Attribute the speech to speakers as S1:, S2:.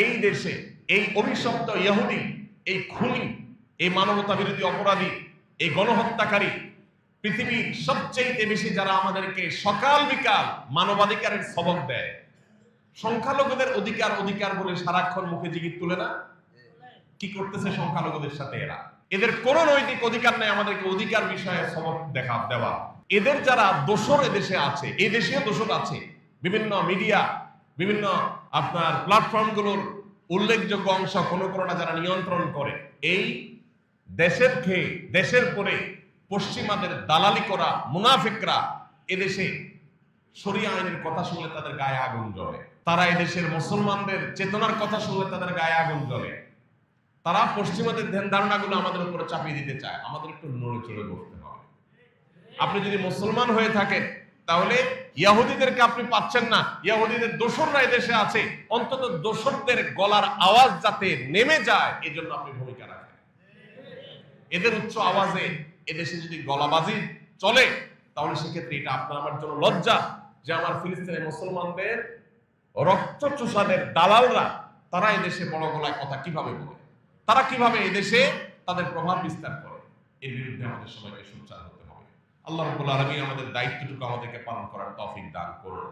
S1: এই দেশে এই অভিশপ্ত ইহুদি, এই খুনি, এই মানবতা বিরোধী অপরাধী, এই গণহত্যাকারী, পৃথিবীর সবচেয়ে বেশি যারা আমাদেরকে সকাল বিকাল মানবাধিকারের সবক দেয়, সংখ্যালঘুদের অধিকার অধিকার বলে সারাক্ষণ মুখে জিগির তুলে না, কি করতেছে সংখ্যালঘুদের সাথে এরা? এদের কোন নৈতিক অধিকার নেই আমাদেরকে অধিকার বিষয়ে সবক দেওয়া। এদের যারা দোসর এদেশে আছে, এই দেশেও দোসর আছে, বিভিন্ন মিডিয়া, বিভিন্ন আপনার প্ল্যাটফর্মগুলোর উল্লেখযোগ্য অংশ কোনোটা যারা নিয়ন্ত্রণ করে, এই দেশের খেয়ে দেশের পরে পশ্চিমাদের দালালি করা মুনাফিকরা এদেশে শরিয়া আইনের কথা শুনলে তাদের গায়ে আগুন জ্বলে। তারা এদেশের মুসলমানদের চেতনার কথা শুনলে তাদের গায়ে আগুন জ্বলে। তারা পশ্চিমাদের ধ্যান ধারণাগুলো আমাদের উপরে চাপিয়ে দিতে চায়। আমাদের একটু নড়ে চড়ে বসতে হবে। আপনি যদি মুসলমান হয়ে থাকেন তাহলে ইহুদিদেরকে আপনি পাচ্ছেন না। ইহুদিদের দোসররা এদেশে আছে, অন্তত দোসরদের গলার আওয়াজ যাতে নেমে যায় এজন্য আপনি ভূমিকা রাখেন। এদের উচ্চ আওয়াজে এদেশে যদি গলাবাজি চলে তাহলে সেক্ষেত্রে এটা আপনার আমার জন্য লজ্জা যে আমার ফিলিস্তিনের মুসলমানদের রক্তচোষাদের দালালরা তারা এদেশে বড় গলায় কথা কিভাবে বলে, তারা কিভাবে এদেশে তাদের প্রভাব বিস্তার করে। এর বিরুদ্ধে আমাদের সবাইকে সোচ্চার হতে হবে। আল্লাহ রাব্বুল আলামিন আমাদের দায়িত্বটুকু আমাদেরকে পালন করার তৌফিক দান করুন।